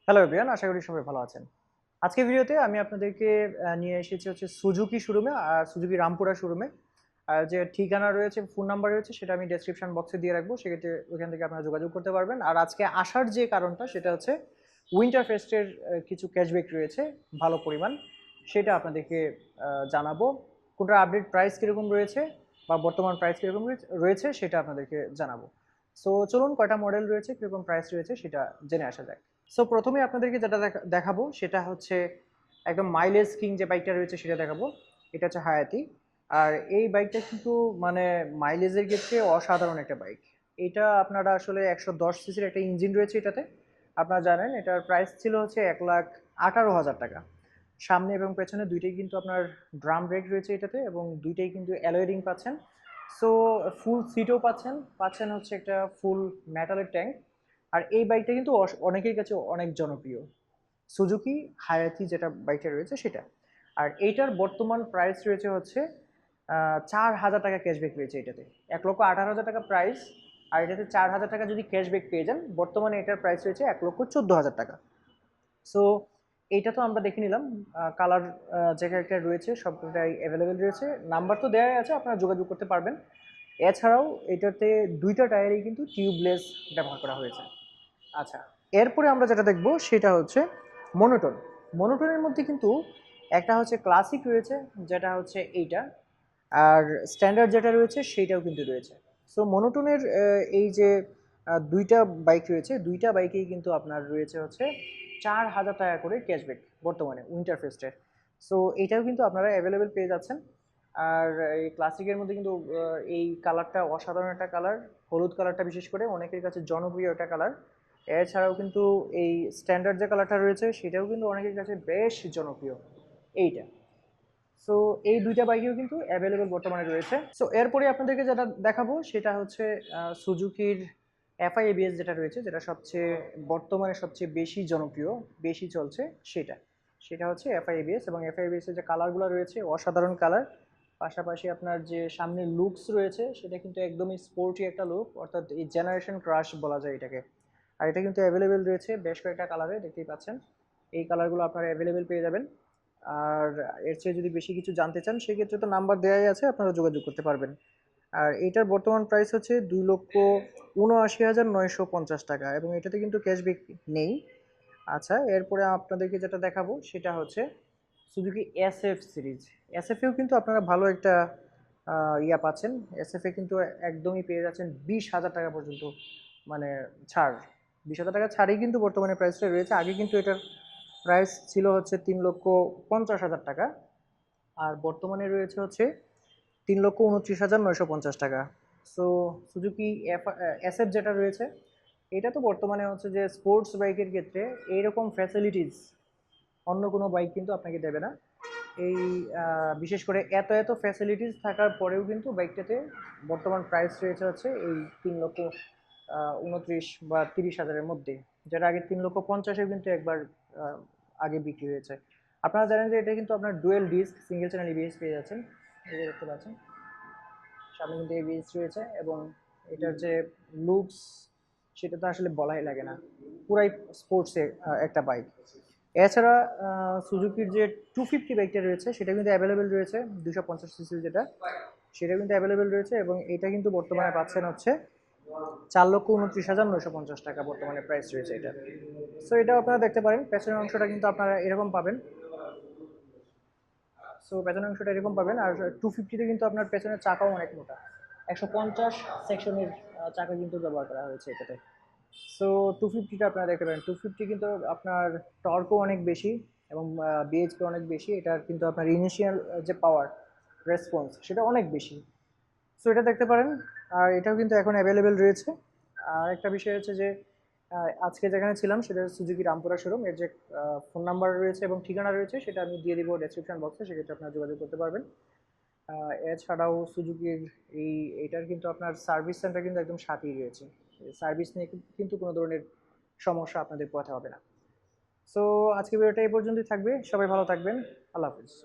Hello everyone, আশা করি সবাই ভালো আছেন। আজকের ভিডিওতে আমি আপনাদেরকে নিয়ে এসেছি হচ্ছে সুজুকি শোরুমে আর সুজুকি রামপুরা শোরুমে। আর যে ঠিকানা রয়েছে, ফোন নাম্বার রয়েছে সেটা আমি ডেসক্রিপশন বক্সে দিয়ে রাখবো, সেক্ষেত্রে ওইখান থেকে আপনারা যোগাযোগ করতে পারবেন। আর আজকে আসার যে কারণটা সেটা হচ্ছে উইন্টার ফেস্টের কিছু ক্যাশব্যাক রয়েছে ভালো পরিমাণ, সেটা আপনাদেরকে জানাবো। কোনটার আপডেট প্রাইস কীরকম রয়েছে বা বর্তমান প্রাইস কীরকম রয়েছে সেটা আপনাদেরকে জানাবো। সো চলুন, কয়টা মডেল রয়েছে, কীরকম প্রাইস রয়েছে সেটা জেনে আসা যাক। সো প্রথমে আপনাদেরকে যেটা দেখাবো সেটা হচ্ছে একদম মাইলেজ কিং যে বাইকটা রয়েছে সেটা দেখাবো। এটা হচ্ছে হায়াতি। আর এই বাইকটা কিন্তু মানে মাইলেজের ক্ষেত্রে অসাধারণ একটা বাইক। এটা আপনারা আসলে 110 সিসির একটা ইঞ্জিন রয়েছে এটাতে। আপনারা জানেন এটার প্রাইস ছিল হচ্ছে 1,18,000 টাকা। সামনে এবং পেছনে দুইটাই কিন্তু আপনার ড্রাম ব্রেক রয়েছে এটাতে, এবং দুইটাই কিন্তু অ্যালয় রিং পাচ্ছেন। সো ফুল সিটও পাচ্ছেন, পাচ্ছেন হচ্ছে একটা ফুল মেটালের ট্যাঙ্ক। আর এই বাইকটা কিন্তু অনেকের কাছে অনেক জনপ্রিয়, সুজুকি হায়াতি যেটা বাইকটা রয়েছে সেটা। আর এইটার বর্তমান প্রাইস রয়েছে হচ্ছে 4,000 টাকা ক্যাশব্যাক রয়েছে এটাতে। 1,18,000 টাকা প্রাইস, আর এটাতে 4,000 টাকা যদি ক্যাশব্যাক পেয়ে যান। বর্তমানে এটার প্রাইস রয়েছে 1,14,000 টাকা। সো এইটা তো আমরা দেখে নিলাম। কালার যে একটা রয়েছে সবটাই অ্যাভেলেবেল রয়েছে, নাম্বার তো দেওয়াই আছে, আপনারা যোগাযোগ করতে পারবেন। এছাড়াও এটাতে দুইটা টায়ারেই কিন্তু টিউবলেস ব্যবহার করা হয়েছে। আচ্ছা, এরপরে আমরা যেটা দেখব সেটা হচ্ছে মনোটোন। মনোটোনের মধ্যে কিন্তু একটা হচ্ছে ক্লাসিক রয়েছে, যেটা হচ্ছে এইটা। আর স্ট্যান্ডার্ড যেটা রয়েছে সেইটাও কিন্তু রয়েছে। সো মনোটোনের এই যে দুইটা বাইক রয়েছে, দুইটা বাইকেই কিন্তু আপনার রয়েছে হচ্ছে 4,000 টাকা করে ক্যাশব্যাক বর্তমানে উইন্টার ফেস্টের। সো এইটাও কিন্তু আপনারা অ্যাভেলেবেল পেয়ে যাচ্ছেন। আর এই ক্লাসিকের মধ্যে কিন্তু এই কালারটা অসাধারণ একটা কালার। হলুদ কালারটা বিশেষ করে অনেকের কাছে জনপ্রিয় একটা কালার। এছাড়াও কিন্তু এই স্ট্যান্ডার্ড যে কালারটা রয়েছে সেটাও কিন্তু অনেকের কাছে বেশ জনপ্রিয় এইটা। সো এই দুইটা বাইকেও কিন্তু অ্যাভেলেবেল বর্তমানে রয়েছে। সো এরপরে আপনাদেরকে যেটা দেখাবো সেটা হচ্ছে সুজুকির এফআই এবিএস যেটা রয়েছে, যেটা সবচেয়ে বর্তমানে সবচেয়ে বেশি জনপ্রিয়, বেশি চলছে সেটা। সেটা হচ্ছে এফআই এবিএস, এবং এফআই এবিএস এর যে কালারগুলো রয়েছে অসাধারণ কালার। পাশাপাশি আপনার যে সামনে লুকস রয়েছে সেটা কিন্তু একদমই স্পোর্টি একটা লুক, অর্থাৎ এই জেনারেশন ক্রাশ বলা যায় এটাকে। আর এটা কিন্তু অ্যাভেলেবেল রয়েছে বেশ কয়েকটা কালারে, দেখতেই পাচ্ছেন। এই কালারগুলো আপনারা অ্যাভেলেবেল পেয়ে যাবেন। আর এর চেয়ে যদি বেশি কিছু জানতে চান সেক্ষেত্রে তো নাম্বার দেওয়াই আছে, আপনারা যোগাযোগ করতে পারবেন। আর এটার বর্তমান প্রাইস হচ্ছে 2,79,950 টাকা, এবং এটাতে কিন্তু ক্যাশব্যাক নেই। আচ্ছা, এরপরে আপনাদেরকে যেটা দেখাবো সেটা হচ্ছে সুজুকি এসএফ সিরিজ। এসএফেও কিন্তু আপনারা ভালো একটা ইয়া পাচ্ছেন। এসএফে কিন্তু একদমই পেয়ে যাচ্ছেন 20,000 টাকা পর্যন্ত, মানে ছাড়। 20,000 টাকা ছাড়েই কিন্তু বর্তমানে প্রাইসটা রয়েছে। আগে কিন্তু এটার প্রাইস ছিল হচ্ছে 3,50,000 টাকা, আর বর্তমানে রয়েছে হচ্ছে 3,29,950 টাকা। সো সুজুকি এসএফ যেটা রয়েছে এটা তো বর্তমানে হচ্ছে যে স্পোর্টস বাইকের ক্ষেত্রে এইরকম ফ্যাসিলিটিস অন্য কোনো বাইক কিন্তু আপনাকে দেবে না। এই বিশেষ করে এত এত ফ্যাসিলিটিস থাকার পরেও কিন্তু বাইকটাতে বর্তমান প্রাইস রয়েছে হচ্ছে এই 3,29,000 বা 30,000-এর মধ্যে, যেটা আগে 3,50,000-এ কিন্তু একবার আহ, আগে বিক্রি হয়েছে। আপনারা জানেন যে এটা কিন্তু আপনার dual disc single channel ABS পেয়ে যাচ্ছেন, এই যে দেখতে পাচ্ছেন সামনে কিন্তু এবিএস রয়েছে। এবং এটার যে লুকস সেটা তো আসলে বলাই লাগে না, পুরাই স্পোর্টসের একটা বাইক। এছাড়া সুজুকির যে 250 বাইকটা রয়েছে সেটা কিন্তু অ্যাভেলেবেল রয়েছে, 250 সিসি যেটা, সেটা কিন্তু অ্যাভেলেবেল রয়েছে। এবং এটা কিন্তু বর্তমানে পাচ্ছেন হচ্ছে 4,29,950 টাকা বর্তমানে প্রাইস রয়েছে এটা। সো এটাও আপনারা দেখতে পারেন, পেছনের অংশটা কিন্তু আপনারা এরকম পাবেন। সো পেছনের অংশটা এরকম পাবেন। আর 250-তে কিন্তু আপনার পেছনের চাকাও অনেক মোটা, 150 সেকশনের চাকা কিন্তু ব্যবহার করা হয়েছে এটাতে। সো 250টা আপনারা দেখতে পারেন, 250 কিন্তু আপনার টর্কও অনেক বেশি, এবং বিএইচপি অনেক বেশি। এটার কিন্তু আপনার ইনিশিয়াল যে পাওয়ার রেসপন্স সেটা অনেক বেশি। সো এটা দেখতে পারেন। আর এটাও কিন্তু এখন অ্যাভেলেবেল রয়েছে। আর একটা বিষয় হচ্ছে যে আজকে যেখানে ছিলাম সেটা সুজুকি রামপুরা শোরুম। এর যে ফোন নাম্বার রয়েছে এবং ঠিকানা রয়েছে সেটা আমি দিয়ে দিব ডেসক্রিপশন বক্সে, সেক্ষেত্রে আপনারা যোগাযোগ করতে পারবেন। এছাড়াও সুজুকির এইটার কিন্তু আপনার সার্ভিস সেন্টার কিন্তু একদম সাথেই রয়েছে। সার্ভিস নিয়ে কিন্তু কোনো ধরনের সমস্যা আপনাদের পোহাতে হবে না। সো আজকে ভিডিওটা এই পর্যন্তই থাকবে, সবাই ভালো থাকবেন। আল্লাহ হাফিজ।